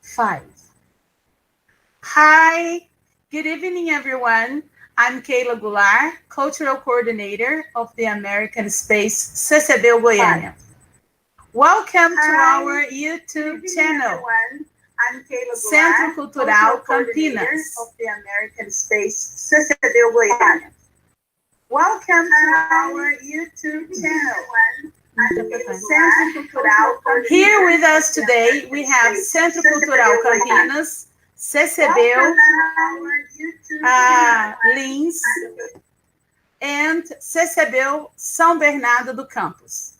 5. Hi, good evening, everyone. I'm Keila Goulart, Cultural Coordinator of the American Space CCBEU Goia. Welcome to our YouTube channel, I'm Keila Goulart, Centro Cultural Campinas of the American Space CCBEU Goia. Welcome to our YouTube channel. Centro Cultural. Here with us today, we have Centro Cultural Campinas, CCBEU Lins, and CCBEU São Bernardo do Campos.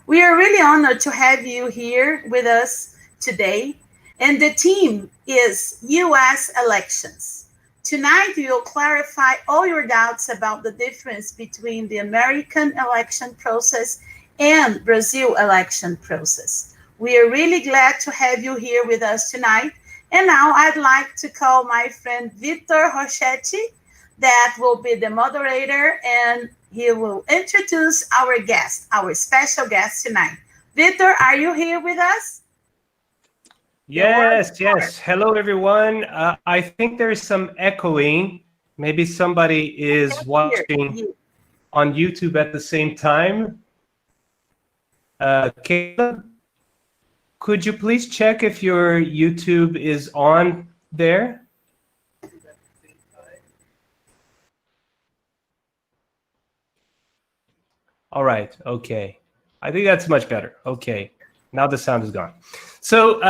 We are really honored to have you here with us today, and the theme is U.S. elections. Tonight, we will clarify all your doubts about the difference between the American election process and Brazil election process. We are really glad to have you here with us tonight. And now I'd like to call my friend Victor Rochetti, that will be the moderator, and he will introduce our guest, our special guest tonight. Victor, are you here with us? Yes. Hello, everyone. I think there's some echoing. Maybe somebody is watching on YouTube at the same time. Caleb, could you please check if your YouTube is on there? All right, okay. I think that's much better. Okay, now the sound is gone. So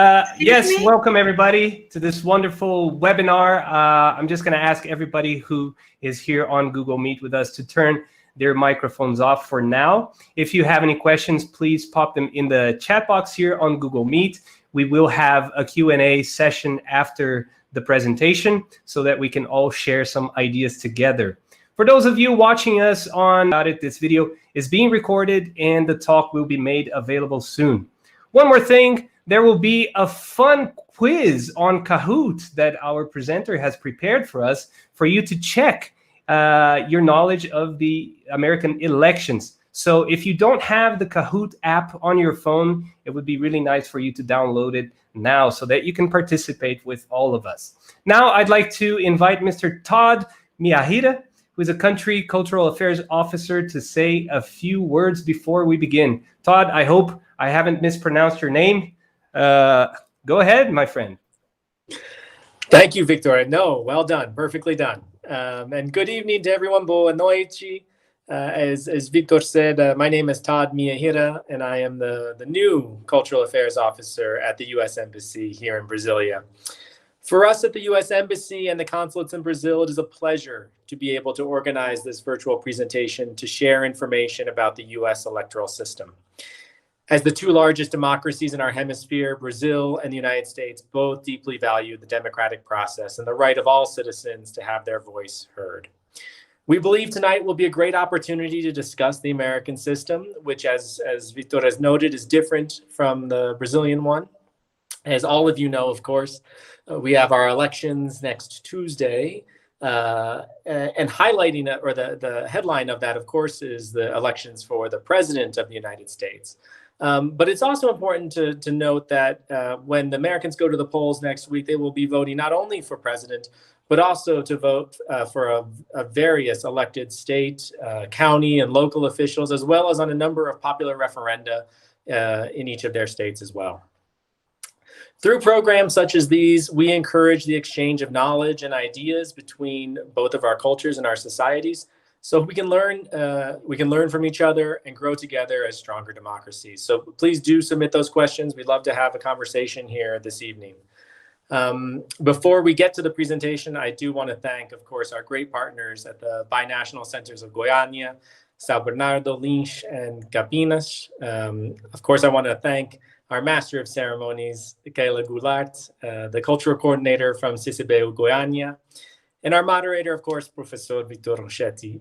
yes, welcome everybody to this wonderful webinar. I'm just gonna ask everybody who is here on Google Meet with us to turn their microphones off for now. If you have any questions, please pop them in the chat box here on Google Meet. We will have a Q&A session after the presentation so that we can all share some ideas together. For those of you watching us on this video is being recorded and the talk will be made available soon. One more thing, there will be a fun quiz on Kahoot that our presenter has prepared for us for you to check your knowledge of the American elections. So if you don't have the Kahoot app on your phone, it would be really nice for you to download it now so that you can participate with all of us. Now I'd like to invite Mr. Todd Miyahira, who is a Country Cultural Affairs Officer, to say a few words before we begin. Todd, I hope I haven't mispronounced your name. Go ahead, my friend. Thank you, Victor. No, well done, perfectly done. And good evening to everyone. Boa noite. As Victor said, my name is Todd Miyahira, and I am the new Cultural Affairs Officer at the U.S. Embassy here in Brasilia. For us at the U.S. Embassy and the consulates in Brazil, it is a pleasure to be able to organize this virtual presentation to share information about the U.S. electoral system. As the two largest democracies in our hemisphere, Brazil and the United States both deeply value the democratic process and the right of all citizens to have their voice heard. We believe tonight will be a great opportunity to discuss the American system, which, as Victor has noted, is different from the Brazilian one. As all of you know, of course, we have our elections next Tuesday, and highlighting it, or the headline of that, of course, is the elections for the President of the United States. But it's also important to note that when the Americans go to the polls next week, they will be voting not only for president, but also to vote for a various elected state, county, and local officials, as well as on a number of popular referenda in each of their states as well. Through programs such as these, we encourage the exchange of knowledge and ideas between both of our cultures and our societies, so we can learn from each other and grow together as stronger democracies. So please do submit those questions. We'd love to have a conversation here this evening. Before we get to the presentation, I do want to thank, of course, our great partners at the binational centers of Goiânia, São Bernardo, Lins, and Campinas. Of course, I want to thank our Master of Ceremonies, Keila Goulart, the Cultural Coordinator from CCBEU Goia, and our moderator, of course, Professor Victor Rochetti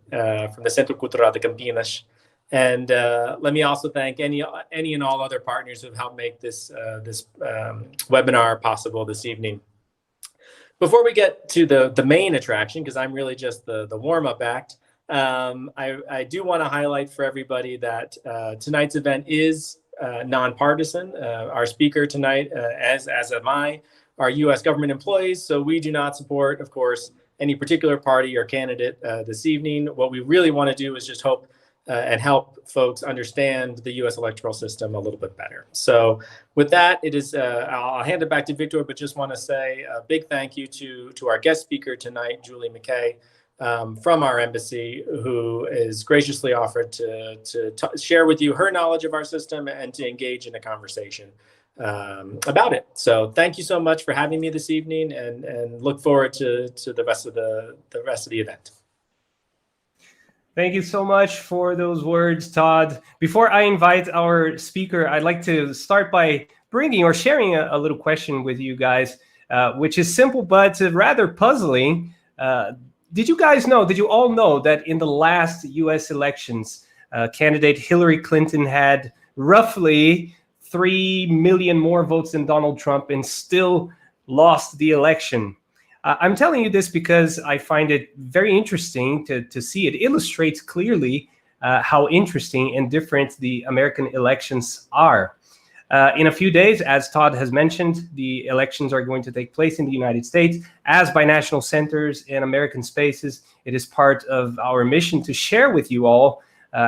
from the Centro Cultural de Campinas. And let me also thank any and all other partners who have helped make this webinar possible this evening. Before we get to the main attraction, because I'm really just the warm-up act, I do want to highlight for everybody that tonight's event is nonpartisan. Our speaker tonight, as am I, are U.S. government employees, so we do not support, of course, any particular party or candidate this evening. What we really want to do is just hope and help folks understand the U.S. electoral system a little bit better. So with that, I'll hand it back to Victor, but just want to say a big thank you to our guest speaker tonight, Julie McKay, from our embassy, who is graciously offered to share with you her knowledge of our system and to engage in a conversation about it. So thank you so much for having me this evening, and look forward to the rest of the event. Thank you so much for those words, Todd. Before I invite our speaker, I'd like to start by bringing or sharing a little question with you guys, which is simple but rather puzzling. Did you all know that in the last US elections, candidate Hillary Clinton had roughly 3 million more votes than Donald Trump and still lost the election? I'm telling you this because I find it very interesting to see. It illustrates clearly how interesting and different the American elections are. In a few days, as Todd has mentioned, the elections are going to take place in the United States. As binational centers and American Spaces, it is part of our mission to share with you all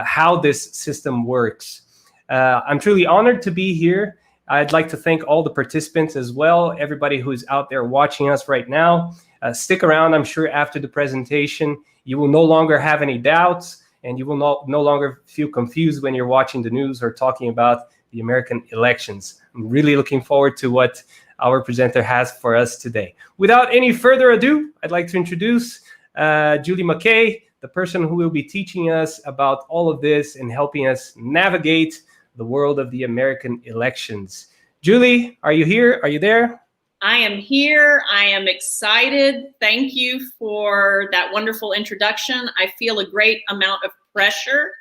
how this system works. I'm truly honored to be here. I'd like to thank all the participants as well, everybody who's out there watching us right now. Stick around. I'm sure after the presentation, you will no longer have any doubts, and you will no longer feel confused when you're watching the news or talking about the American elections. I'm really looking forward to what our presenter has for us today. Without any further ado, I'd like to introduce Julie McKay, the person who will be teaching us about all of this and helping us navigate the world of the American elections. Julie, are you here? Are you there? I am here. I am excited. Thank you for that wonderful introduction. I feel a great amount of pressure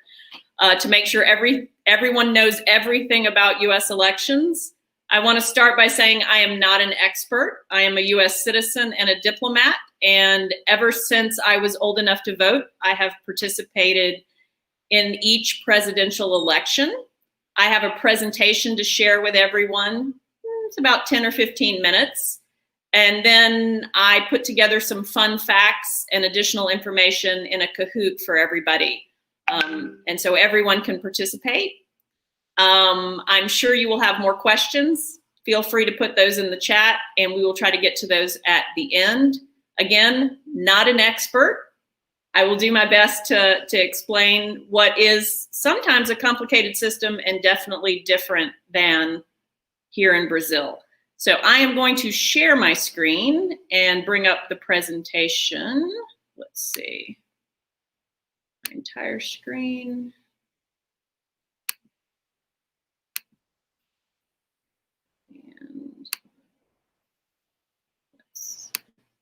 to make sure everyone knows everything about U.S. elections. I want to start by saying I am not an expert. I am a U.S. citizen and a diplomat, and ever since I was old enough to vote, I have participated in each presidential election. I have a presentation to share with everyone. It's about 10 or 15 minutes. And then I put together some fun facts and additional information in a Kahoot for everybody. And so everyone can participate. I'm sure you will have more questions. Feel free to put those in the chat, and we will try to get to those at the end. Again, not an expert. I will do my best to explain what is sometimes a complicated system and definitely different than here in Brazil. So I am going to share my screen and bring up the presentation. Let's see, my entire screen. And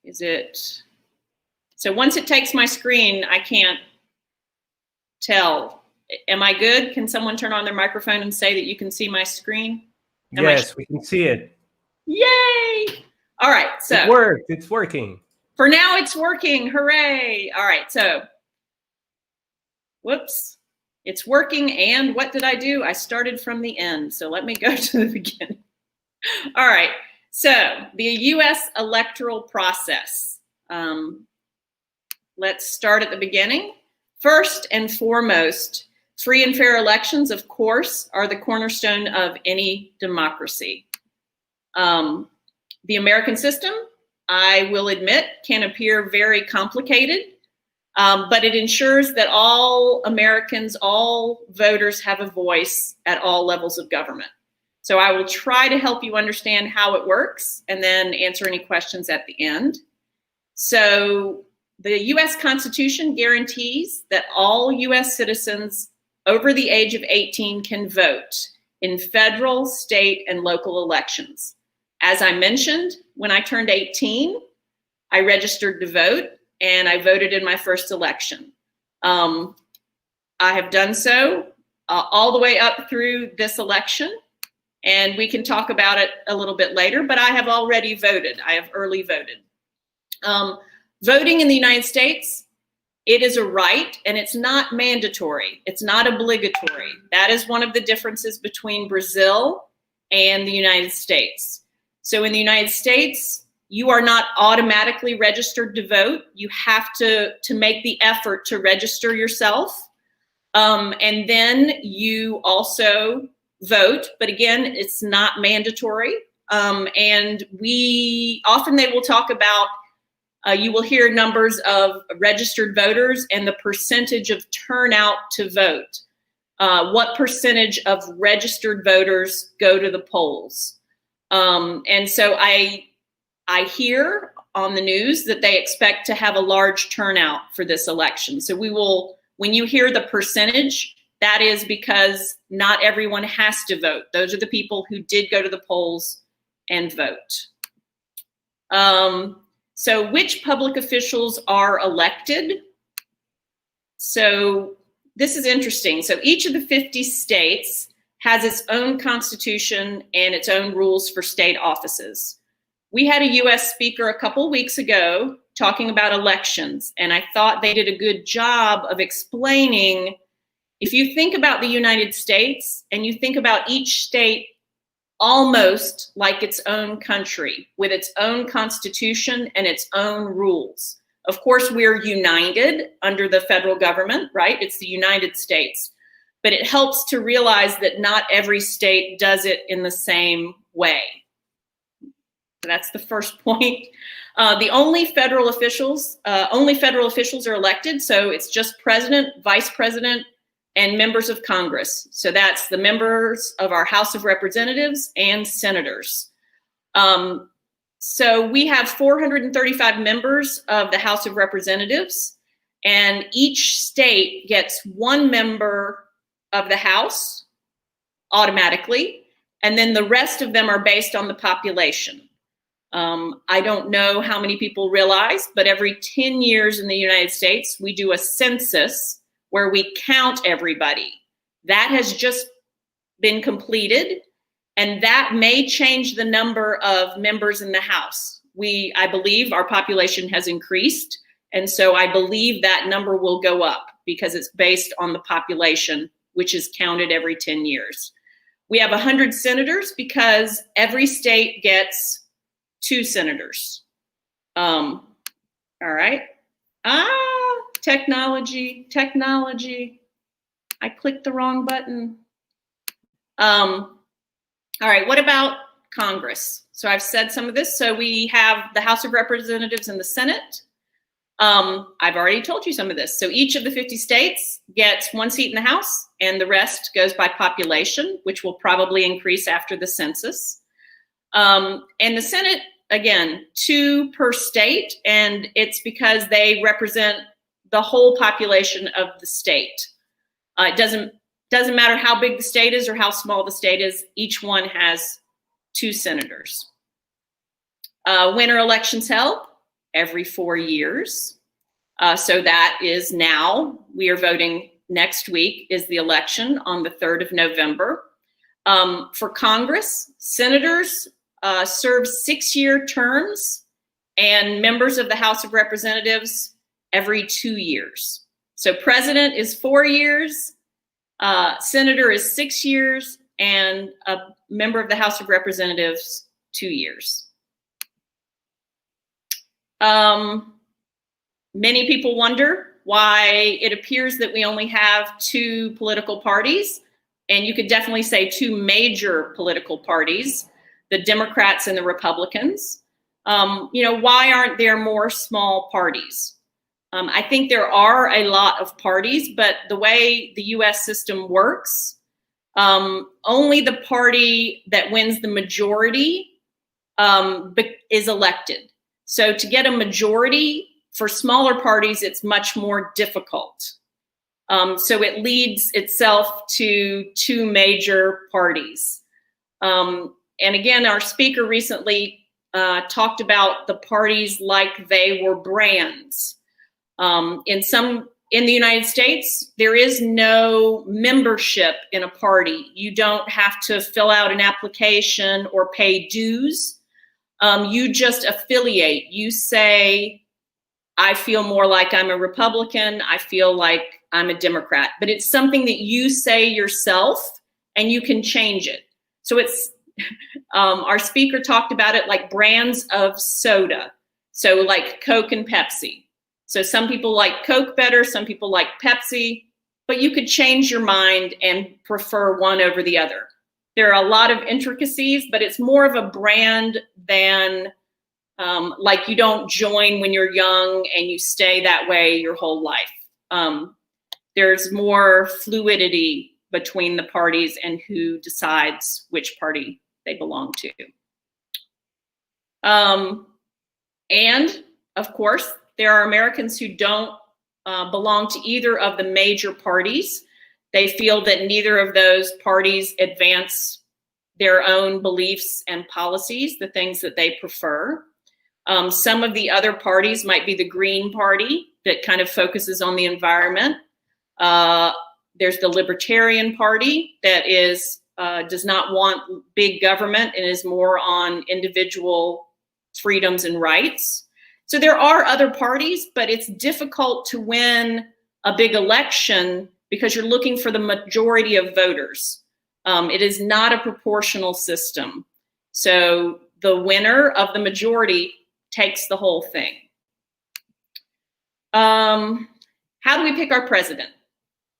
is it? So once it takes my screen, I can't tell. Am I good? Can someone turn on their microphone and say that you can see my screen? Yes, we can see it. Yay! All right, so. It worked. It's working. For now, it's working. Hooray! All right, so. Whoops. It's working, and what did I do? I started from the end, so let me go to the beginning. All right, so the U.S. electoral process. Let's start at the beginning. First and foremost, free and fair elections, of course, are the cornerstone of any democracy. The American system, I will admit, can appear very complicated, but it ensures that all Americans, all voters have a voice at all levels of government. So I will try to help you understand how it works and then answer any questions at the end. So the U.S. Constitution guarantees that all U.S. citizens over the age of 18 can vote in federal, state, and local elections. As I mentioned, when I turned 18, I registered to vote, and I voted in my first election. I have done so all the way up through this election, and we can talk about it a little bit later, but I have already voted. I have early voted. Voting in the United States, it is a right, and it's not mandatory. It's not obligatory. That is one of the differences between Brazil and the United States. So in the United States, you are not automatically registered to vote. You have to make the effort to register yourself. And then you also vote, but again, it's not mandatory. And often they will talk about, you will hear numbers of registered voters and the percentage of turnout to vote. What percentage of registered voters go to the polls? And so I hear on the news that they expect to have a large turnout for this election. So when you hear the percentage, that is because not everyone has to vote. Those are the people who did go to the polls and vote. So which public officials are elected? So this is interesting. So each of the 50 states has its own constitution and its own rules for state offices. We had a US speaker a couple weeks ago talking about elections, and I thought they did a good job of explaining, if you think about the United States and you think about each state almost like its own country with its own constitution and its own rules. Of course, we're united under the federal government, right? It's the United States. But it helps to realize that not every state does it in the same way. So that's the first point. The only federal officials are elected. So it's just president, vice president, and members of Congress. So that's the members of our House of Representatives and senators. So we have 435 members of the House of Representatives, and each state gets one member of the House automatically, and then the rest of them are based on the population. I don't know how many people realize, but every 10 years in the United States, we do a census where we count everybody. That has just been completed, and that may change the number of members in the House. I believe our population has increased, and so I believe that number will go up because it's based on the population, which is counted every 10 years. We have 100 senators because every state gets 2 senators. All right. Technology. I clicked the wrong button. All right, what about Congress? So I've said some of this. So we have the House of Representatives and the Senate. I've already told you some of this. So each of the 50 states gets 1 seat in the House, and the rest goes by population, which will probably increase after the census. And the Senate, again, 2 per state, and it's because they represent the whole population of the state. It doesn't matter how big the state is or how small the state is. Each one has 2 senators. When are elections held? Every 4 years. So that is now. We are voting next week is the election on the 3rd of November. For Congress, senators serve 6-year terms, and members of the House of Representatives every 2 years. So president is 4 years, senator is 6 years, and a member of the House of Representatives 2 years. Many people wonder why it appears that we only have 2 political parties, and you could definitely say 2 major political parties, the Democrats and the Republicans. Why aren't there more small parties? I think there are a lot of parties, but the way the US system works, only the party that wins the majority is elected. So to get a majority for smaller parties, it's much more difficult. So it leads itself to 2 major parties. And again, our speaker recently talked about the parties like they were brands. In the United States, there is no membership in a party. You don't have to fill out an application or pay dues. You just affiliate. You say, I feel more like I'm a Republican. I feel like I'm a Democrat. But it's something that you say yourself, and you can change it. So it's Our speaker talked about it like brands of soda. So like Coke and Pepsi. So some people like Coke better, some people like Pepsi, but you could change your mind and prefer one over the other. There are a lot of intricacies, but it's more of a brand than like you don't join when you're young and you stay that way your whole life. There's more fluidity between the parties and who decides which party they belong to. And of course, there are Americans who don't belong to either of the major parties. They feel that neither of those parties advance their own beliefs and policies, the things that they prefer. Some of the other parties might be the Green Party that kind of focuses on the environment. There's the Libertarian Party that is does not want big government and is more on individual freedoms and rights. So there are other parties, but it's difficult to win a big election because you're looking for the majority of voters. It is not a proportional system. So the winner of the majority takes the whole thing. How do we pick our president?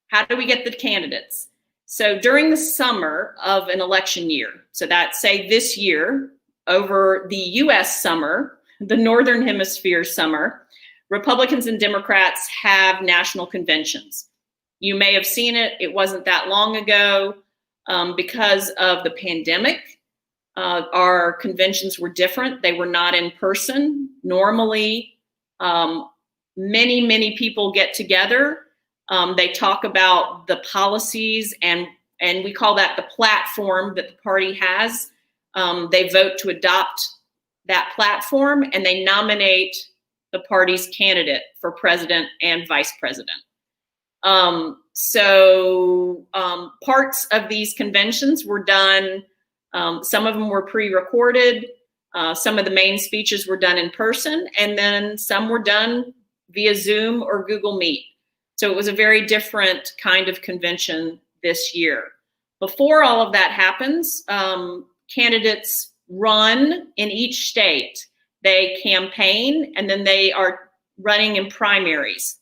How do we get the candidates? So during the summer of an election year, so that's say this year, over the US summer, the Northern Hemisphere summer, Republicans and Democrats have national conventions. You may have seen it. It wasn't that long ago. Because of the pandemic, our conventions were different. They were not in person. Normally, many people get together. They talk about the policies and we call that the platform that the party has. They vote to adopt that platform and they nominate the party's candidate for president and vice president. Parts of these conventions were done, some of them were pre-recorded, some of the main speeches were done in person, and then some were done via Zoom or Google Meet. So it was a very different kind of convention this year. Before all of that happens, candidates run in each state. They campaign and then they are running in primaries.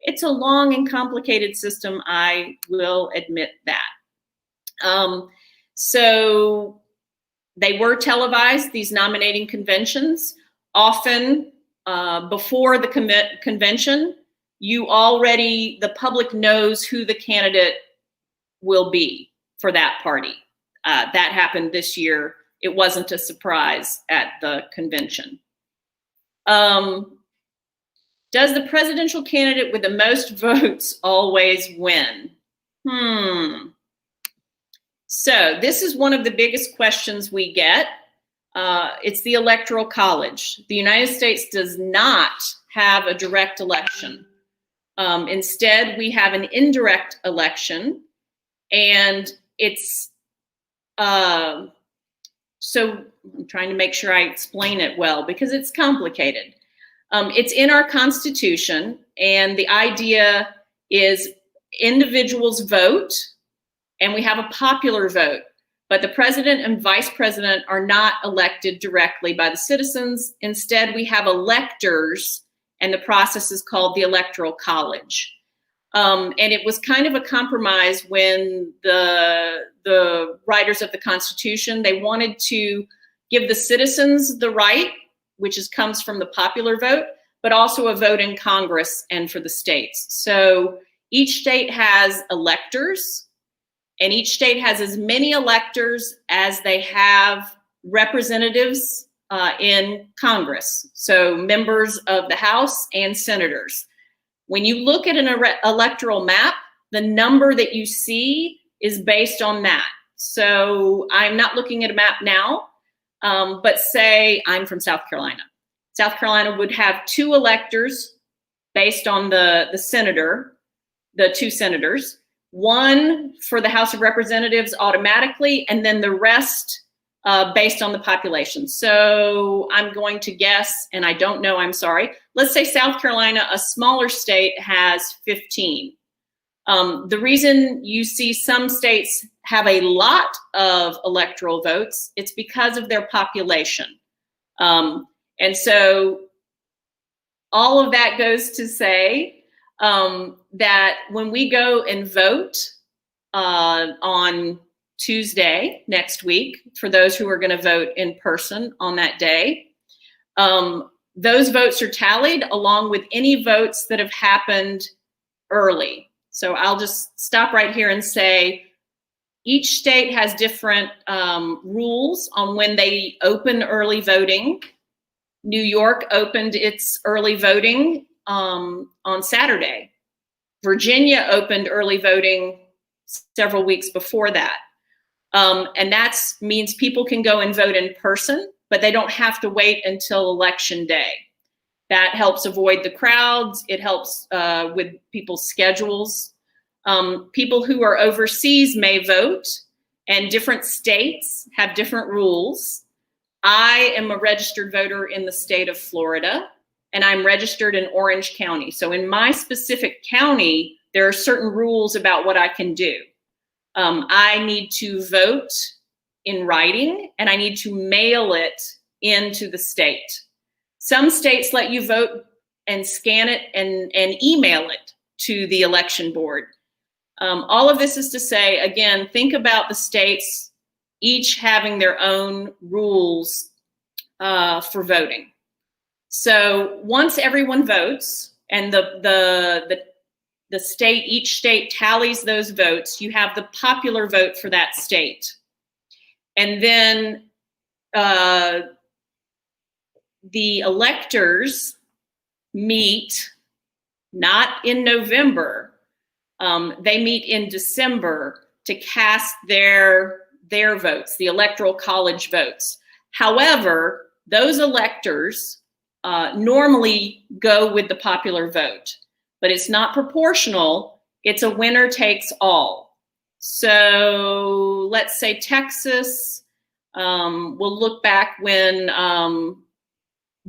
It's a long and complicated system, I will admit that. So they were televised, these nominating conventions. Often before the convention, the public knows who the candidate will be for that party. That happened this year. It wasn't a surprise at the convention. Does the presidential candidate with the most votes always win? So this is one of the biggest questions we get. It's the Electoral College. The United States does not have a direct election. Instead, we have an indirect election, and it's so I'm trying to make sure I explain it well because it's complicated. It's in our Constitution, and the idea is individuals vote, and we have a popular vote, but the president and vice president are not elected directly by the citizens. Instead, we have electors, and the process is called the Electoral College. And it was kind of a compromise when the writers of the Constitution, they wanted to give the citizens the right, which comes from the popular vote, but also a vote in Congress and for the states. So each state has electors, and each state has as many electors as they have representatives in Congress. So members of the House and senators. When you look at an electoral map, the number that you see is based on that. So I'm not looking at a map now, but say I'm from South Carolina. South Carolina would have 2 electors based on the senator, the 2 senators, 1 for the House of Representatives automatically, and then the rest based on the population. So I'm going to guess, and I don't know, I'm sorry. Let's say South Carolina, a smaller state, has 15. The reason you see some states have a lot of electoral votes, it's because of their population. And so all of that goes to say that when we go and vote on Tuesday next week, for those who are going to vote in person on that day, those votes are tallied along with any votes that have happened early. So I'll just stop right here and say each state has different rules on when they open early voting. New York opened its early voting on Saturday. Virginia opened early voting several weeks before that. And that means people can go and vote in person, but they don't have to wait until election day. That helps avoid the crowds. It helps with people's schedules. People who are overseas may vote, and different states have different rules. I am a registered voter in the state of Florida, and I'm registered in Orange County. So in my specific county, there are certain rules about what I can do. I need to vote in writing, and I need to mail it into the state. Some states let you vote and scan it and email it to the election board. All of this is to say, again, think about the states each having their own rules for voting. So once everyone votes and the state, each state tallies those votes, you have the popular vote for that state. And then the electors meet not in November, they meet in December to cast their votes, the electoral college votes. However, those electors normally go with the popular vote, but it's not proportional. It's a winner takes all. So let's say Texas, we'll look back when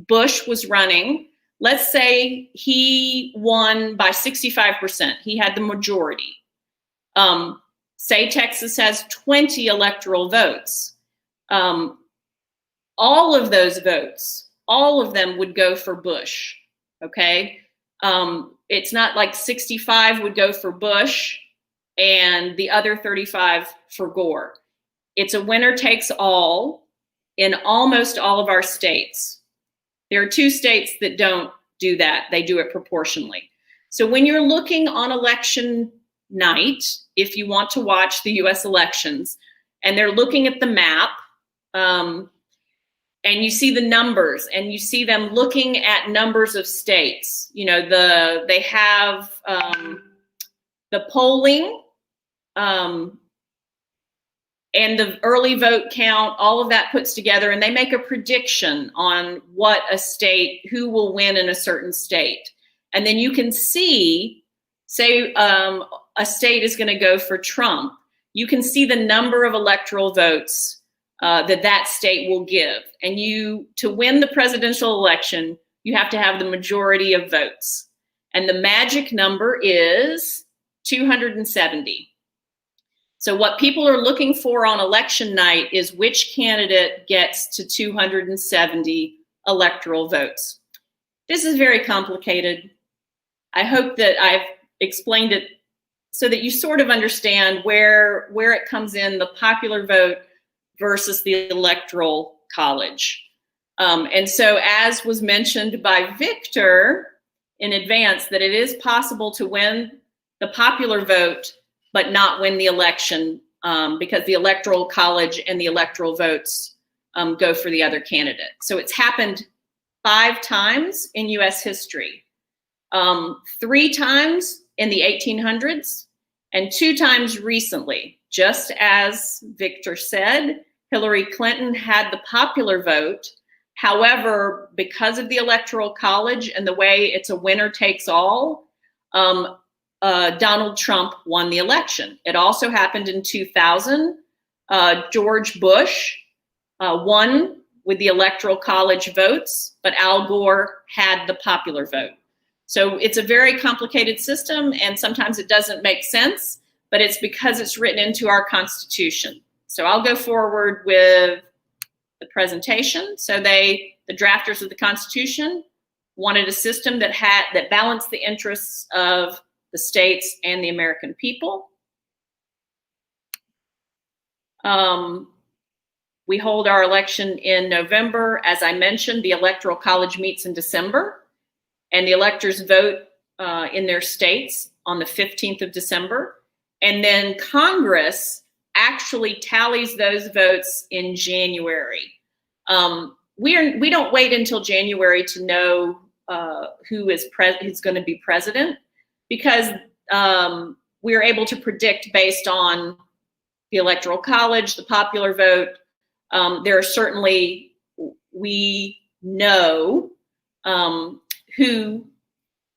Bush was running. Let's say he won by 65%. He had the majority. Say Texas has 20 electoral votes. All of those votes, all of them would go for Bush, okay? It's not like 65 would go for Bush and the other 35 for Gore. It's a winner takes all in almost all of our states. There are 2 states that don't do that. They do it proportionally. So when you're looking on election night, if you want to watch the US elections, and they're looking at the map, and you see the numbers, and you see them looking at numbers of states, you know, they have the polling, and the early vote count, all of that puts together, and they make a prediction on what a state, who will win in a certain state. And then you can see, say a state is going to go for Trump, you can see the number of electoral votes that state will give. And to win the presidential election, you have to have the majority of votes. And the magic number is 270. So what people are looking for on election night is which candidate gets to 270 electoral votes. This is very complicated. I hope that I've explained it so that you sort of understand where it comes in, the popular vote versus the electoral college. And so as was mentioned by Victor in advance, that it is possible to win the popular vote but not win the election because the electoral college and the electoral votes go for the other candidate. So it's happened 5 times in US history, 3 times in the 1800s and 2 times recently. Just as Victor said, Hillary Clinton had the popular vote. However, because of the electoral college and the way it's a winner takes all, Donald Trump won the election. It also happened in 2000. George Bush won with the electoral college votes, but Al Gore had the popular vote. So it's a very complicated system, and sometimes it doesn't make sense, but it's because it's written into our Constitution. So I'll go forward with the presentation. So the drafters of the Constitution wanted a system that balanced the interests of the states and the American people. We hold our election in November. As I mentioned, the Electoral College meets in December, and the electors vote in their states on the 15th of December. And then Congress actually tallies those votes in January. We don't wait until January to know who's going to be president, because we are able to predict based on the Electoral College, the popular vote. There are certainly, we know who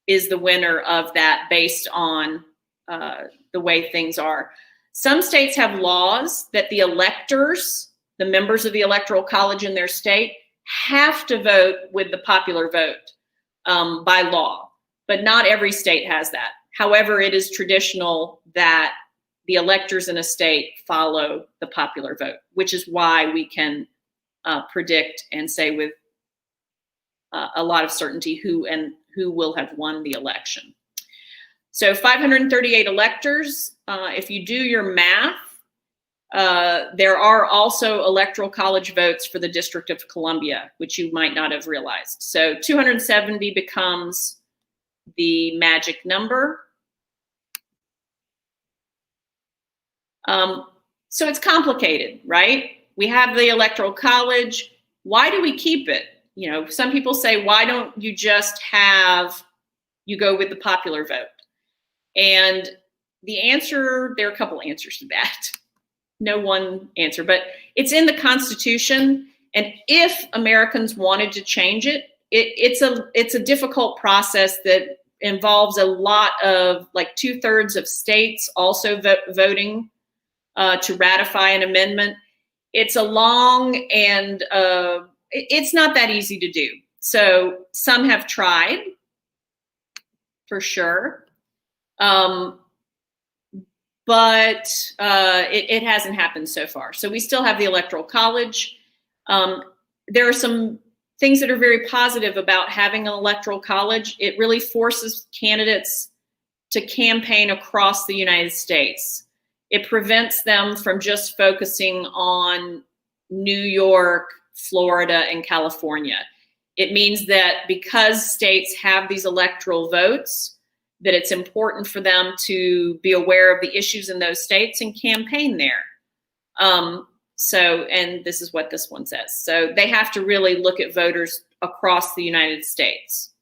is the winner of that based on the way things are. Some states have laws that the electors, the members of the Electoral College in their state, have to vote with the popular vote by law, but not every state has that. However, it is traditional that the electors in a state follow the popular vote, which is why we can predict and say with a lot of certainty who will have won the election. So 538 electors. If you do your math, there are also Electoral College votes for the District of Columbia, which you might not have realized. So 270 becomes the magic number. So it's complicated, right? We have the Electoral College. Why do we keep it? You know, some people say, why don't you just you go with the popular vote? And the answer, there are a couple answers to that. No one answer, but it's in the Constitution. And if Americans wanted to change it, it's a difficult process that involves a lot of, like 2/3 of states also voting to ratify an amendment. It's a long and it's not that easy to do. So some have tried, for sure. But it hasn't happened so far. So we still have the Electoral College. There are some things that are very positive about having an Electoral College. It really forces candidates to campaign across the United States. It prevents them from just focusing on New York, Florida, and California. It means that because states have these electoral votes, that it's important for them to be aware of the issues in those states and campaign there. And this is what this one says. So they have to really look at voters across the United States.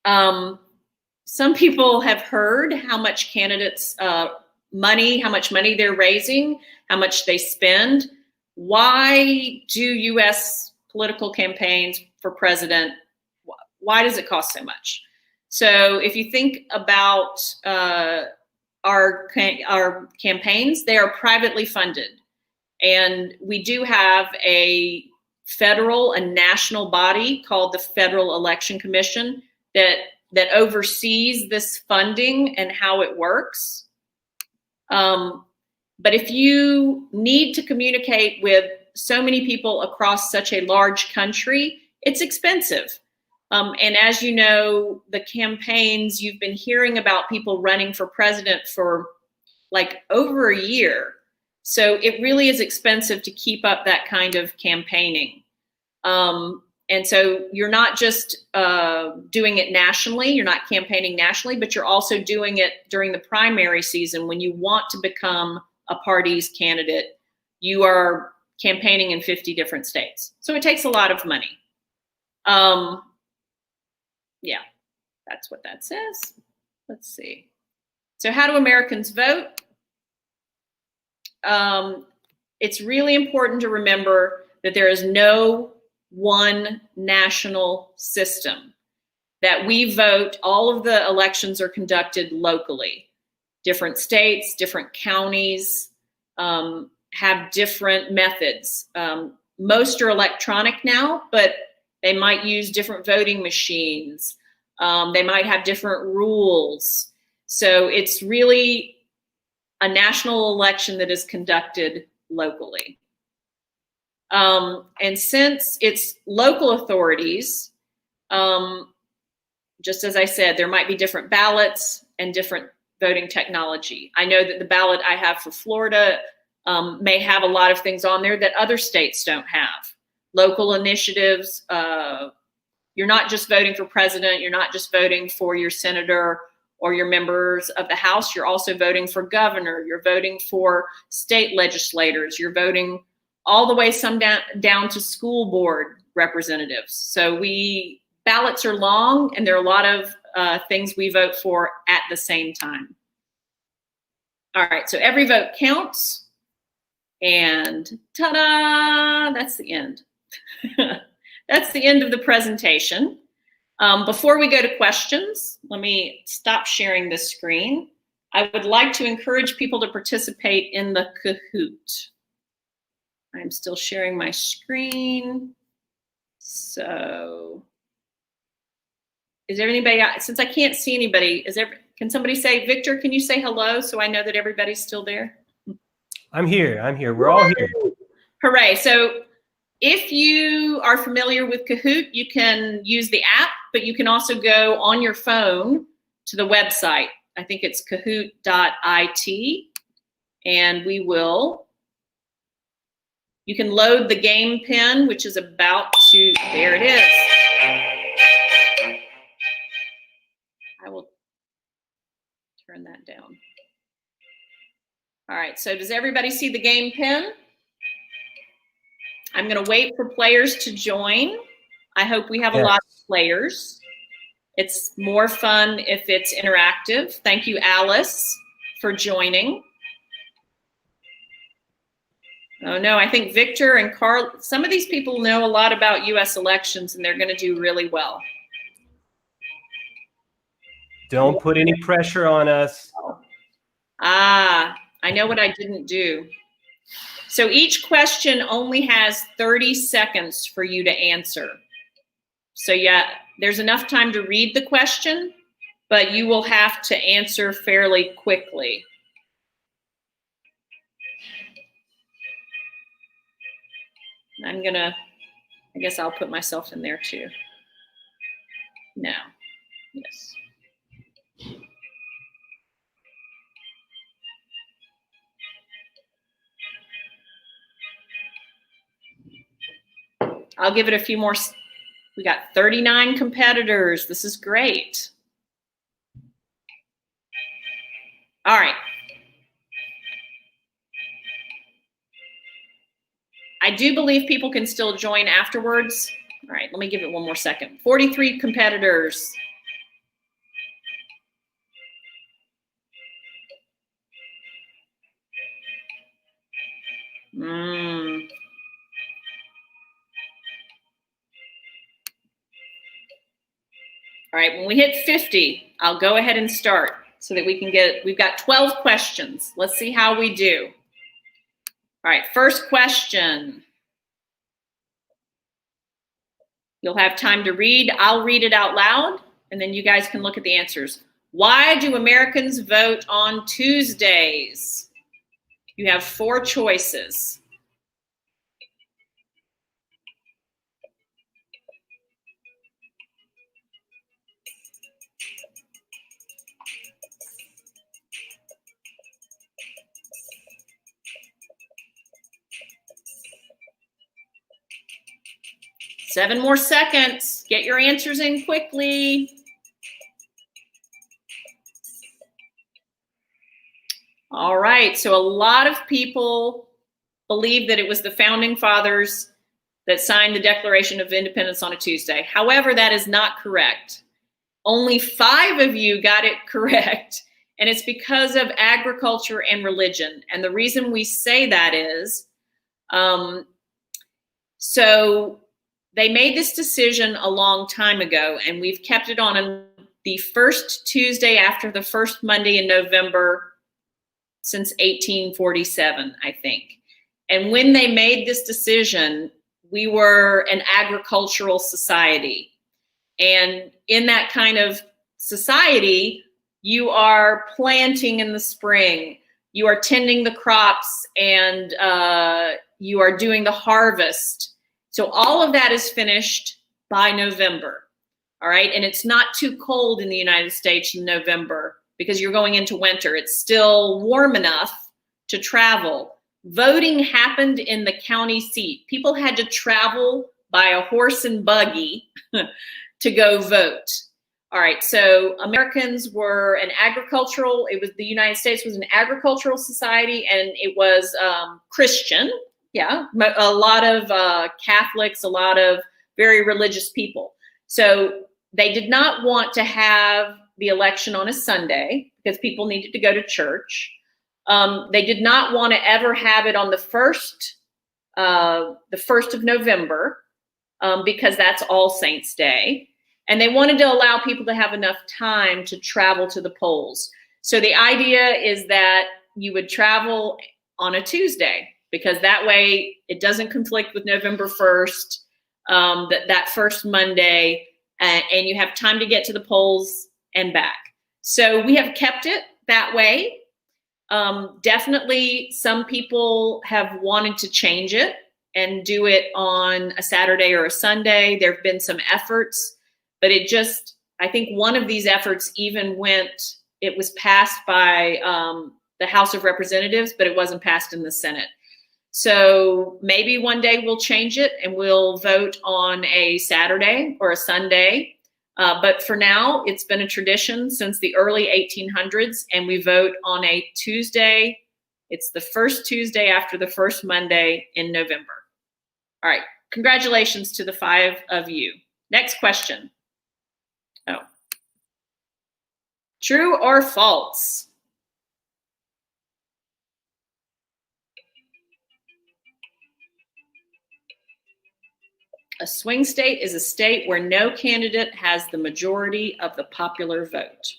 Some people have heard how much candidates, how much money they're raising, how much they spend. Why do U.S. political campaigns for president, why does it cost so much? So if you think about our campaigns, they are privately funded. And we do have a national body called the Federal Election Commission that oversees this funding and how it works. But if you need to communicate with so many people across such a large country, it's expensive. And as you know, the campaigns, you've been hearing about people running for president for like over a year. So it really is expensive to keep up that kind of campaigning. And so you're not just doing it nationally, you're not campaigning nationally, but you're also doing it during the primary season when you want to become a party's candidate. You are campaigning in 50 different states. So it takes a lot of money. Yeah, that's what that says. Let's see. So how do Americans vote? It's really important to remember that there is no one national system, that we vote, all of the elections are conducted locally. Different states, different counties have different methods. Most are electronic now, but They might use different voting machines. They might have different rules. So it's really a national election that is conducted locally. And since it's local authorities, just as I said, there might be different ballots and different voting technology. I know that the ballot I have for Florida may have a lot of things on there that other states don't have. Local initiatives, you're not just voting for president, you're not just voting for your senator or your members of the House, you're also voting for governor, you're voting for state legislators, you're voting all the way down to school board representatives. So ballots are long, and there are a lot of things we vote for at the same time. All right, so every vote counts, and ta-da, that's the end. That's the end of the presentation. Before we go to questions, let me stop sharing this screen. I would like to encourage people to participate in the Kahoot. I'm still sharing my screen. So, is there anybody, since I can't see anybody, can somebody say, Victor, can you say hello so I know that everybody's still there? I'm here. We're all here. Hooray. So if you are familiar with Kahoot, you can use the app, but you can also go on your phone to the website. I think it's kahoot.it, and you can load the game pin, which is about to, there it is. I will turn that down. All right, so does everybody see the game pin? I'm gonna wait for players to join. I hope we have a lot of players. It's more fun if it's interactive. Thank you, Alice, for joining. Oh no, I think Victor and Carl, some of these people know a lot about US elections and they're gonna do really well. Don't put any pressure on us. Ah, I know what I didn't do. So each question only has 30 seconds for you to answer. So yeah, there's enough time to read the question, but you will have to answer fairly quickly. I guess I'll put myself in there too. No, yes. I'll give it a few more. We got 39 competitors. This is great. All right. I do believe people can still join afterwards. All right, let me give it one more second. 43 competitors. All right, when we hit 50, I'll go ahead and start so that we can we've got 12 questions. Let's see how we do. All right, first question. You'll have time to read. I'll read it out loud, and then you guys can look at the answers. Why do Americans vote on Tuesdays? You have 4 choices. Seven more seconds. Get your answers in quickly. All right, so a lot of people believe that it was the founding fathers that signed the Declaration of Independence on a Tuesday. However, that is not correct. Only 5 of you got it correct, and it's because of agriculture and religion. And the reason we say that is, so they made this decision a long time ago, and we've kept it on the first Tuesday after the first Monday in November since 1847, I think. And when they made this decision, we were an agricultural society. And in that kind of society, you are planting in the spring, you are tending the crops, and you are doing the harvest. So all of that is finished by November. All right. And it's not too cold in the United States in November because you're going into winter. It's still warm enough to travel. Voting happened in the county seat. People had to travel by a horse and buggy to go vote. All right. So Americans were an agricultural, the United States was an agricultural society, and it was Christian. Yeah. A lot of Catholics, a lot of very religious people. So they did not want to have the election on a Sunday because people needed to go to church. They did not want to ever have it on the 1st of November because that's All Saints Day. And they wanted to allow people to have enough time to travel to the polls. So the idea is that you would travel on a Tuesday because that way it doesn't conflict with November 1st, that first Monday, and you have time to get to the polls and back. So we have kept it that way. Definitely some people have wanted to change it and do it on a Saturday or a Sunday. There have been some efforts, but I think one of these efforts even it was passed by the House of Representatives, but it wasn't passed in the Senate. So maybe one day we'll change it and we'll vote on a Saturday or a Sunday. But for now, it's been a tradition since the early 1800s, and we vote on a Tuesday. It's the first Tuesday after the first Monday in November. All right. Congratulations to the 5 of you. Next question. Oh. True or false? A swing state is a state where no candidate has the majority of the popular vote.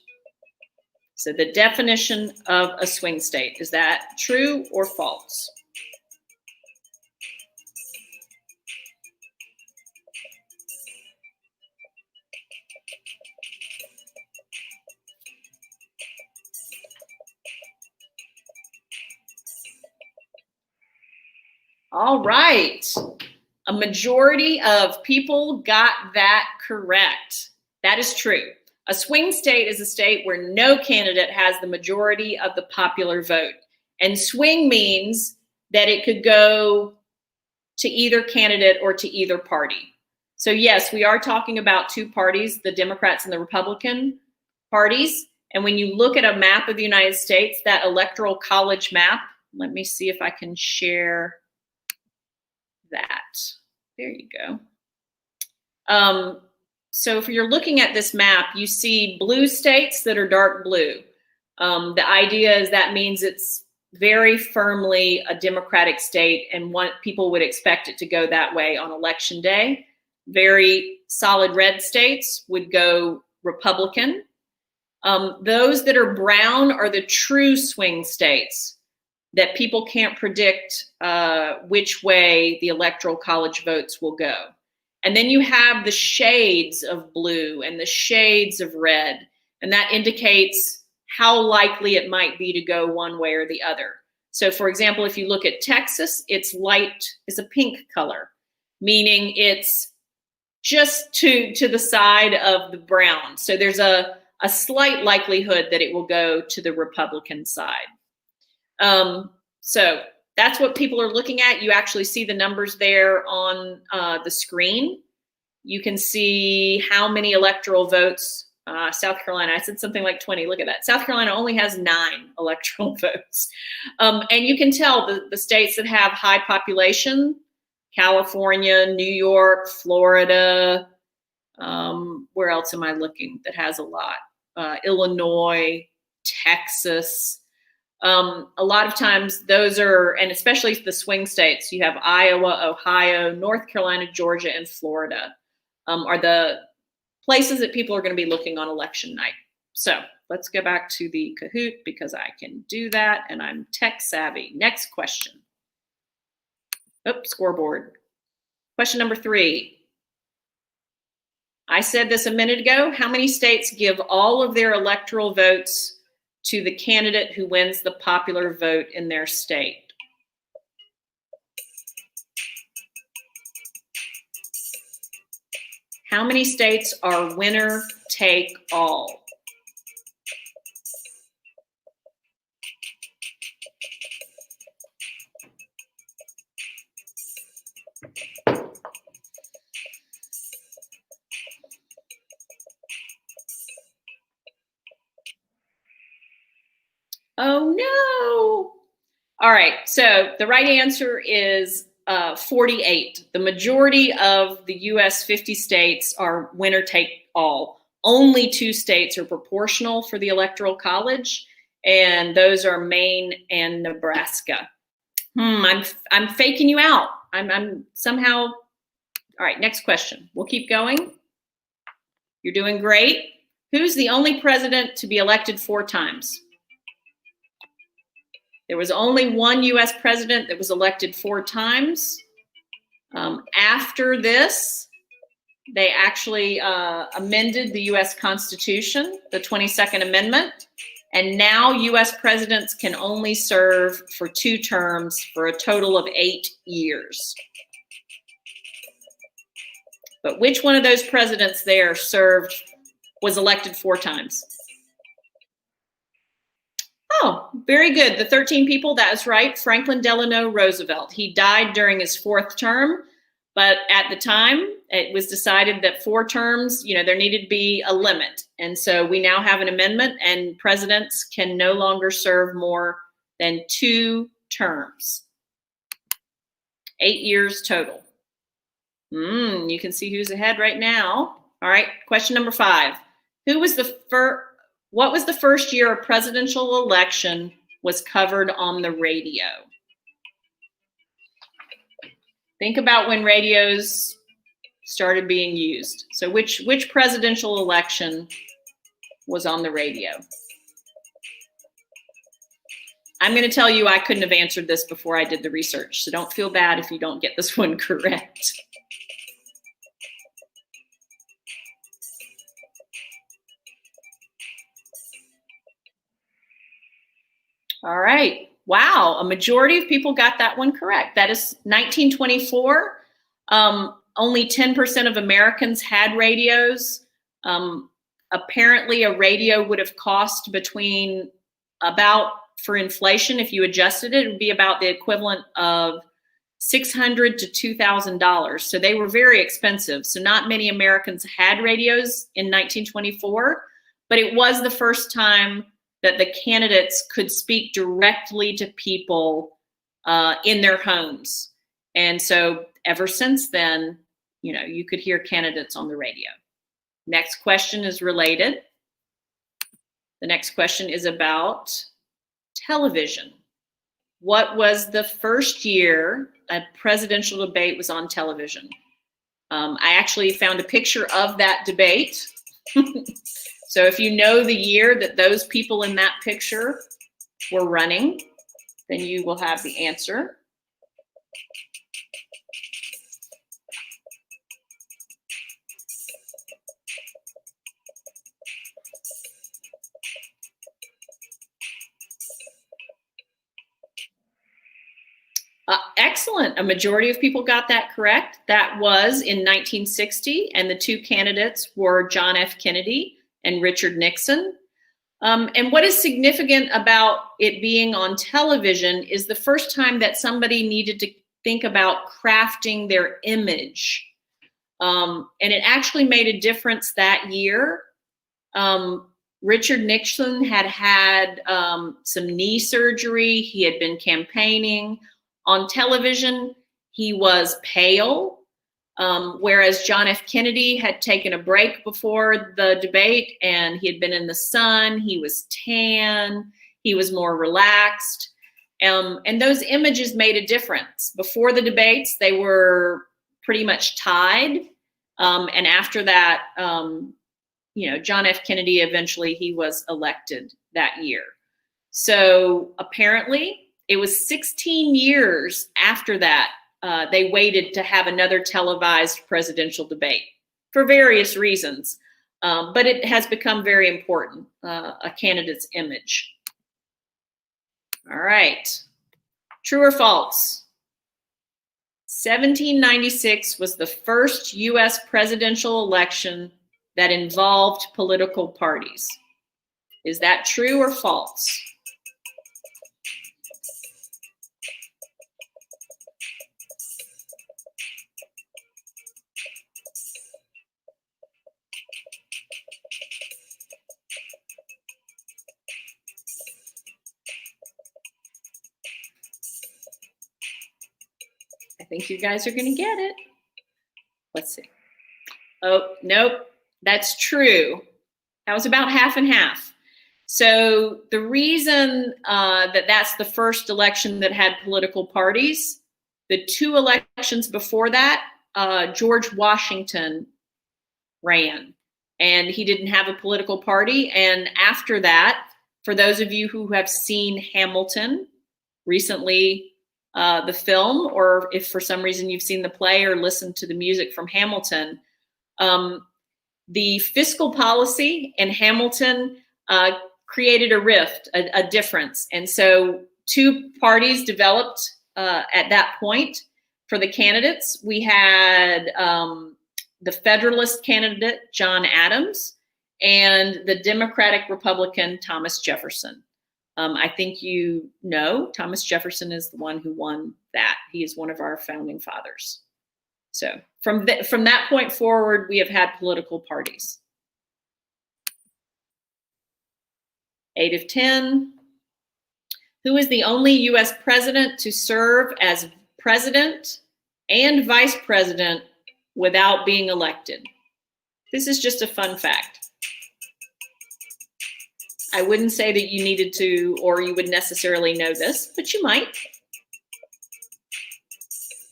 So the definition of a swing state, is that true or false? All right. A majority of people got that correct. That is true. A swing state is a state where no candidate has the majority of the popular vote. And swing means that it could go to either candidate or to either party. So yes, we are talking about two parties, the Democrats and the Republican parties. And when you look at a map of the United States, that electoral college map, let me see if I can share that. There you go. So if you're looking at this map, you see blue states that are dark blue. The idea is that means it's very firmly a Democratic state, and people would expect it to go that way on election day. Very solid red states would go Republican. Those that are brown are the true swing states that people can't predict which way the electoral college votes will go. And then you have the shades of blue and the shades of red, and that indicates how likely it might be to go one way or the other. So for example, if you look at Texas, it's a pink color, meaning it's just to the side of the brown. So there's a slight likelihood that it will go to the Republican side. So that's what people are looking at. You actually see the numbers there on the screen. You can see how many electoral votes. South Carolina, I said something like 20. Look at that. South Carolina only has 9 electoral votes. And you can tell the states that have high population, California, New York, Florida, where else am I looking that has a lot? Illinois, Texas. A lot of times those are, and especially the swing states, you have Iowa, Ohio, North Carolina, Georgia, and Florida are the places that people are going to be looking on election night. So let's go back to the Kahoot because I can do that and I'm tech savvy. Next question. Oops, scoreboard. Question number 3. I said this a minute ago. How many states give all of their electoral votes to the candidate who wins the popular vote in their state? How many states are winner take all? Oh no. All right, so the right answer is 48. The majority of the US 50 states are winner take all. Only 2 states are proportional for the Electoral College, and those are Maine and Nebraska. I'm faking you out. I'm somehow, all right, next question. We'll keep going. You're doing great. Who's the only president to be elected 4 times? There was only one US president that was elected 4 times. After this, they actually amended the US Constitution, the 22nd Amendment, and now US presidents can only serve for 2 terms for a total of 8 years. But which one of those presidents there was elected 4 times? Oh, very good. The 13 people, that is right. Franklin Delano Roosevelt. He died during his 4th term, but at the time it was decided that 4 terms, there needed to be a limit. And so we now have an amendment, and presidents can no longer serve more than 2 terms. 8 years total. You can see who's ahead right now. All right, question number 5. What was the first year a presidential election was covered on the radio? Think about when radios started being used. So which presidential election was on the radio? I'm going to tell you I couldn't have answered this before I did the research, so don't feel bad if you don't get this one correct. All right. Wow. A majority of people got that one correct. That is 1924. Only 10% of Americans had radios. Apparently, a radio would have cost between for inflation, if you adjusted it, it would be about the equivalent of $600 to $2,000. So they were very expensive. So not many Americans had radios in 1924, but it was the first time that the candidates could speak directly to people in their homes. And so ever since then, you could hear candidates on the radio. Next question is related. The next question is about television. What was the first year a presidential debate was on television? I actually found a picture of that debate. So if you know the year that those people in that picture were running, then you will have the answer. Excellent. A majority of people got that correct. That was in 1960, and the 2 candidates were John F. Kennedy and Richard Nixon. And what is significant about it being on television is the first time that somebody needed to think about crafting their image. And it actually made a difference that year. Richard Nixon had some knee surgery. He had been campaigning. On television, he was pale. Whereas John F. Kennedy had taken a break before the debate and he had been in the sun, he was tan, he was more relaxed. And those images made a difference. Before the debates, they were pretty much tied. And after that, John F. Kennedy, eventually he was elected that year. So apparently it was 16 years after that they waited to have another televised presidential debate for various reasons. But it has become very important, a candidate's image. All right. True or false? 1796 was the first U.S. presidential election that involved political parties. Is that true or false? I think you guys are going to get it. Let's see. Oh, nope, that's true. That was about half and half. So the reason that that's the first election that had political parties, the two elections before that, George Washington ran, and he didn't have a political party. And after that, for those of you who have seen Hamilton recently, the film, or if for some reason you've seen the play or listened to the music from Hamilton, the fiscal policy in Hamilton created a rift, a difference. And so two parties developed at that point for the candidates. We had the Federalist candidate, John Adams, and the Democratic Republican, Thomas Jefferson. I think you know Thomas Jefferson is the one who won that. He is one of our founding fathers. So from that point forward, we have had political parties. 8 of 10. Who is the only U.S. president to serve as president and vice president without being elected? This is just a fun fact. I wouldn't say that you needed to, or you would necessarily know this, but you might.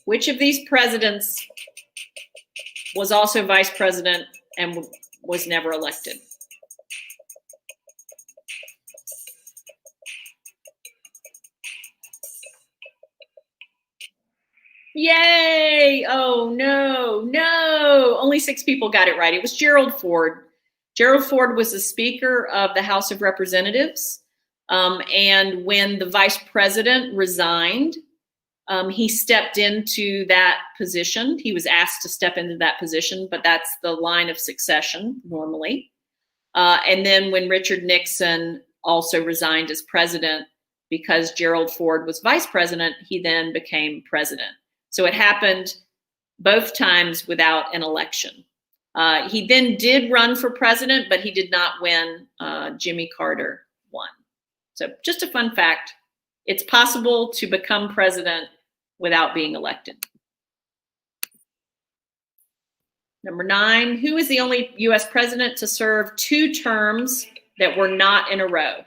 Which of these presidents was also vice president and was never elected? Yay! Oh, no. Only 6 people got it right. It was Gerald Ford. Gerald Ford was the Speaker of the House of Representatives. And when the vice president resigned, he stepped into that position. He was asked to step into that position, but that's the line of succession normally. And then when Richard Nixon also resigned as president, because Gerald Ford was vice president, he then became president. So it happened both times without an election. He then did run for president, but he did not win. Jimmy Carter won. So just a fun fact. It's possible to become president without being elected. Number 9, who is the only U.S. president to serve 2 terms that were not in a row?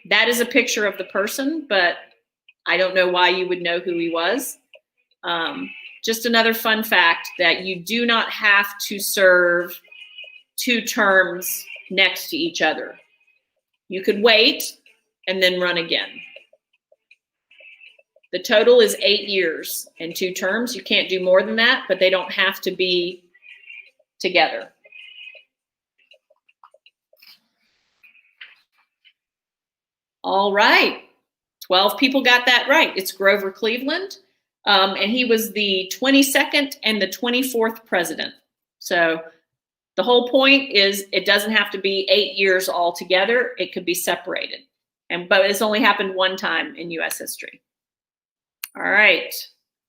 That is a picture of the person, but I don't know why you would know who he was. Just another fun fact that you do not have to serve 2 terms next to each other. You could wait and then run again. The total is 8 years and 2 terms. You can't do more than that, but they don't have to be together. All right. 12 people got that right. It's Grover Cleveland. And he was the 22nd and the 24th president. So the whole point is it doesn't have to be 8 years altogether. It could be separated. But it's only happened 1 time in U.S. history. All right.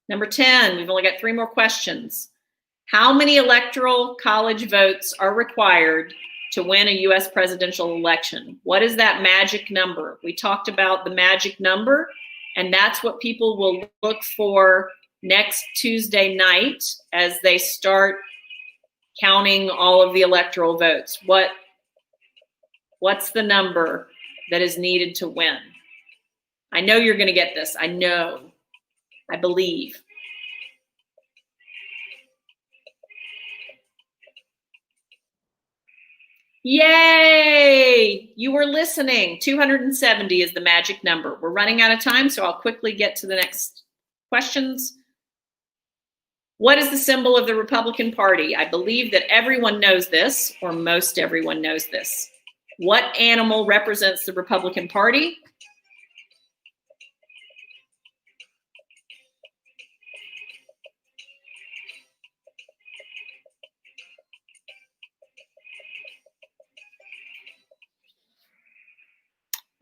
Number 10, we've only got 3 more questions. How many electoral college votes are required to win a U.S. presidential election? What is that magic number? We talked about the magic number. And that's what people will look for next Tuesday night as they start counting all of the electoral votes. What's the number that is needed to win? I know you're going to get this. I know. I believe. Yay! You were listening. 270 is the magic number. We're running out of time, so I'll quickly get to the next questions. What is the symbol of the Republican Party? I believe that everyone knows this, or most everyone knows this. What animal represents the Republican Party?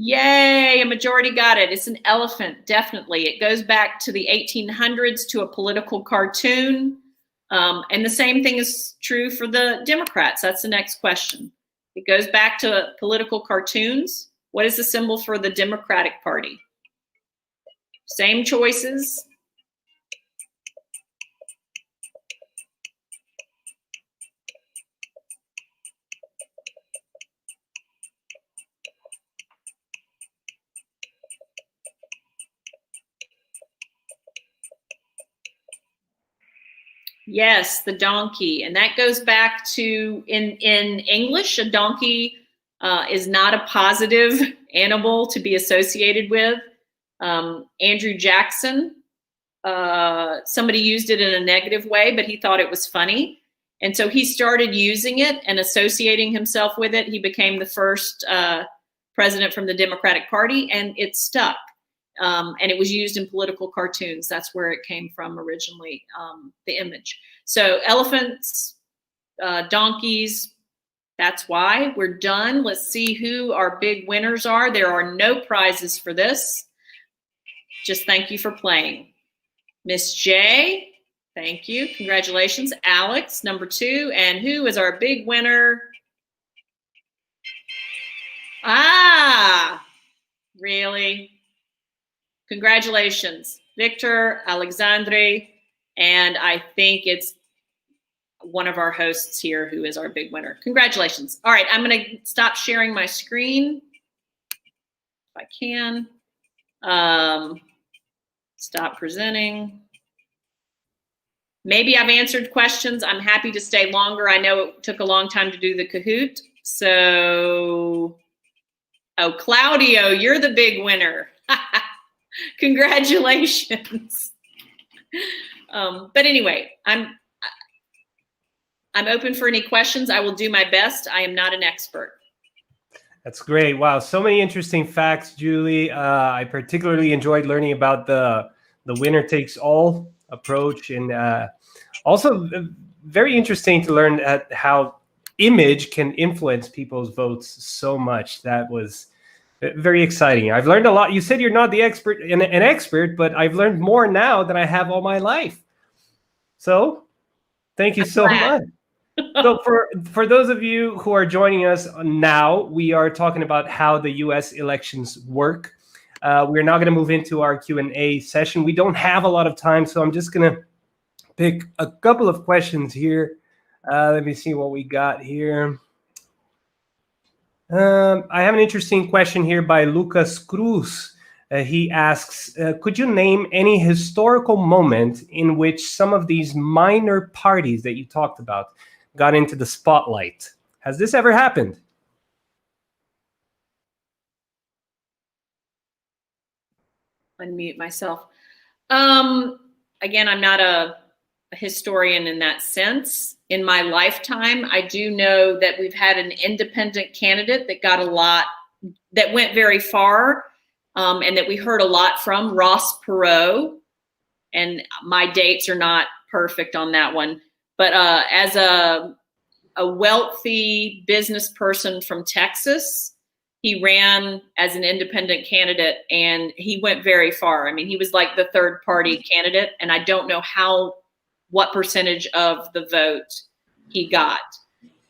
Yay, a majority got it. It's an elephant, definitely. It goes back to the 1800s to a political cartoon. And the same thing is true for the Democrats. That's the next question. It goes back to political cartoons. What is the symbol for the Democratic Party? Same choices. Yes, the donkey. And that goes back to, in English, a donkey is not a positive animal to be associated with. Andrew Jackson, somebody used it in a negative way, but he thought it was funny. And so he started using it and associating himself with it. He became the first president from the Democratic Party, and it stuck. And it was used in political cartoons. That's where it came from originally, the image. So elephants, donkeys, that's why. We're done. Let's see who our big winners are. There are no prizes for this. Just thank you for playing. Miss J, thank you. Congratulations. Alex, number 2. And who is our big winner? Ah, really? Congratulations, Victor, Alexandre, and I think it's one of our hosts here who is our big winner. Congratulations. All right, I'm going to stop sharing my screen if I can. Stop presenting. Maybe I've answered questions. I'm happy to stay longer. I know it took a long time to do the Kahoot. So, oh, Claudio, you're the big winner. Congratulations. But anyway, I'm open for any questions. I will do my best. I am not an expert. That's great. Wow, so many interesting facts, Julie. I particularly enjoyed learning about the winner takes all approach, and also very interesting to learn how image can influence people's votes so much. That was very exciting. I've learned a lot. You said you're not the expert, an expert, but I've learned more now than I have all my life. So thank you so much. So for those of you who are joining us now, we are talking about how the U.S. elections work. We're now going to move into our Q&A session. We don't have a lot of time, so I'm just going to pick a couple of questions here. Let me see what we got here. I have an interesting question here by Lucas Cruz. He asks, could you name any historical moment in which some of these minor parties that you talked about got into the spotlight? Has this ever happened? Unmute myself. Again, I'm not a historian in that sense. In my lifetime, I do know that we've had an independent candidate that got a lot, that went very far, and that we heard a lot from, Ross Perot. And my dates are not perfect on that one. But as a wealthy business person from Texas, he ran as an independent candidate, and he went very far. I mean, he was like the third party candidate, and I don't know what percentage of the vote he got.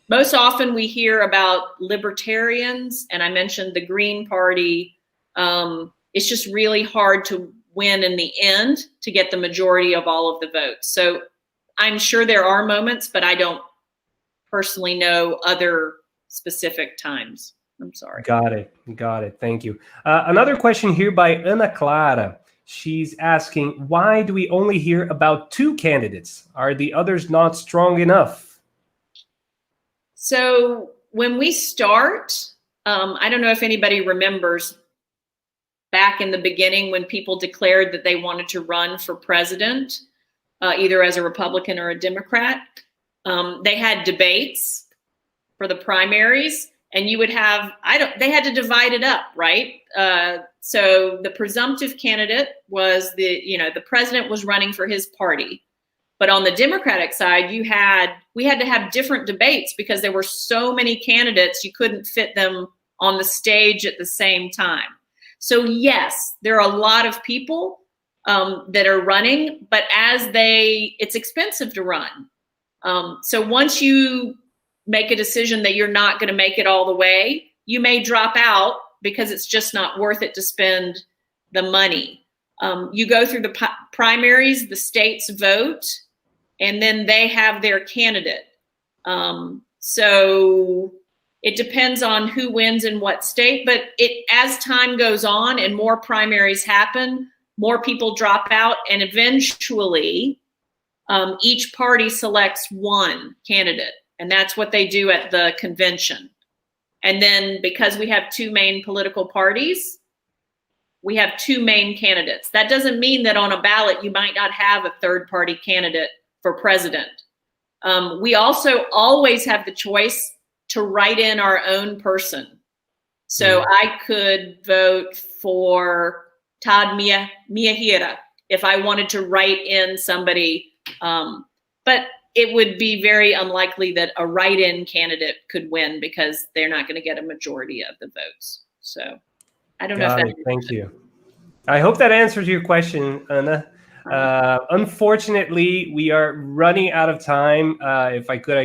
Most often we hear about libertarians, and I mentioned the Green Party. It's just really hard to win in the end to get the majority of all of the votes. So I'm sure there are moments, but I don't personally know other specific times. I'm sorry. Got it. Got it. Thank you. Another question here by Ana Clara. She's asking, why do we only hear about 2 candidates? Are the others not strong enough? So when we start, I don't know if anybody remembers back in the beginning when people declared that they wanted to run for president. either as a Republican or a Democrat. They had debates for the primaries, and you would have, they had to divide it up, right? So the presumptive candidate was the president was running for his party. But on the Democratic side, we had to have different debates because there were so many candidates, you couldn't fit them on the stage at the same time. So yes, there are a lot of people that are running, but it's expensive to run. So once you make a decision that you're not going to make it all the way, you may drop out because it's just not worth it to spend the money. You go through the primaries, the states vote, and then they have their candidate. So it depends on who wins in what state, but as time goes on and more primaries happen, more people drop out, and eventually each party selects one candidate, and that's what they do at the convention. And then because we have two main political parties, we have two main candidates. That doesn't mean that on a ballot you might not have a third party candidate for president. We also always have the choice to write in our own person. So I could vote for Todd Miyahira if I wanted to write in somebody, but it would be very unlikely that a write-in candidate could win because they're not going to get a majority of the votes. So I don't know if that. Thank you. I hope that answers your question, Anna. Unfortunately, we are running out of time. If I could,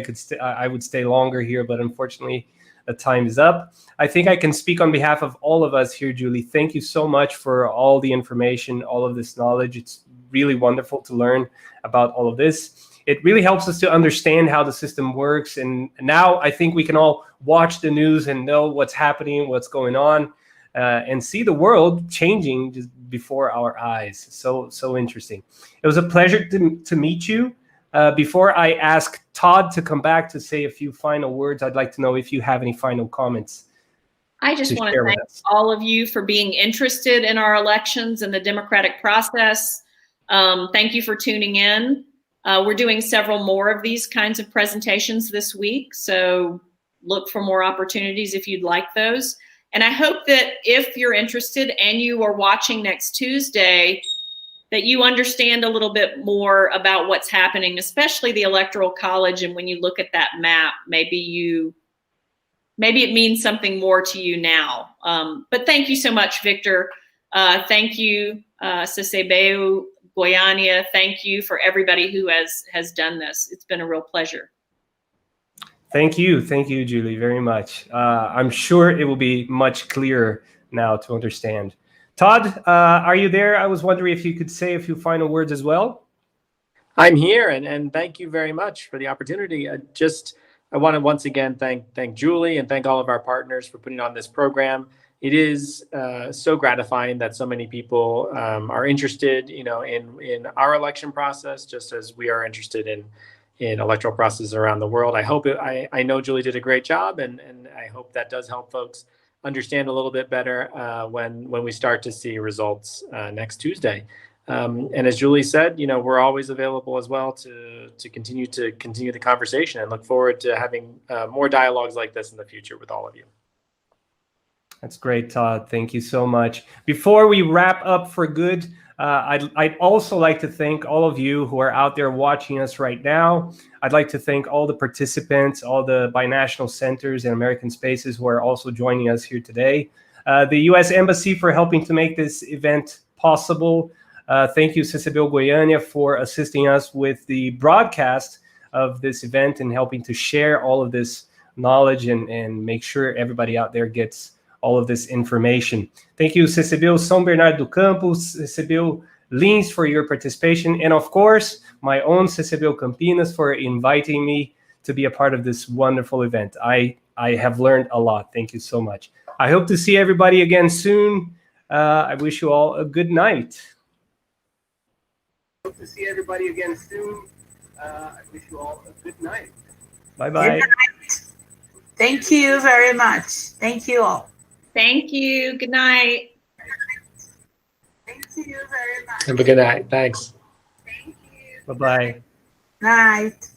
I would stay longer here, but unfortunately, the time is up. I think I can speak on behalf of all of us here, Julie. Thank you so much for all the information, all of this knowledge. It's really wonderful to learn about all of this. It really helps us to understand how the system works. And now I think we can all watch the news and know what's happening, what's going on, and see the world changing just before our eyes. So interesting. It was a pleasure to meet you. Before I ask Todd to come back to say a few final words, I'd like to know if you have any final comments. I just want to thank all of you for being interested in our elections and the democratic process. Thank you for tuning in. We're doing several more of these kinds of presentations this week, so look for more opportunities if you'd like those. And I hope that if you're interested and you are watching next Tuesday, that you understand a little bit more about what's happening, especially the Electoral College. And when you look at that map, maybe it means something more to you now. But thank you so much, Victor. Thank you, CCBEU Goia. Thank you for everybody who has done this. It's been a real pleasure. Thank you, Julie, very much. I'm sure it will be much clearer now to understand. Todd, are you there? I was wondering if you could say a few final words as well. I'm here, and thank you very much for the opportunity. I want to once again thank Julie and thank all of our partners for putting on this program. It is so gratifying that so many people are interested, in our election process, just as we are interested in electoral processes around the world. I know Julie did a great job, and I hope that does help folks understand a little bit better when we start to see results next Tuesday. And as Julie said, we're always available as well to continue the conversation, and look forward to having more dialogues like this in the future with all of you. That's great, Todd. Thank you so much. Before we wrap up for good, I'd also like to thank all of you who are out there watching us right now. I'd like to thank all the participants, all the binational centers and American Spaces who are also joining us here today. The U.S. Embassy for helping to make this event possible. Thank you, CCBEU Goia, for assisting us with the broadcast of this event and helping to share all of this knowledge and make sure everybody out there gets all of this information. Thank you, CCBEU São Bernardo do Campo, CCBEU Lins for your participation, and of course, my own CCBEU Campinas for inviting me to be a part of this wonderful event. I have learned a lot. Thank you so much. I hope to see everybody again soon. I wish you all a good night. Hope to see everybody again soon. I wish you all a good night. Bye-bye. Good night. Thank you very much. Thank you all. Thank you. Good night. Thank you very much. Have a good night. Thanks. Thank you. Bye-bye. Night.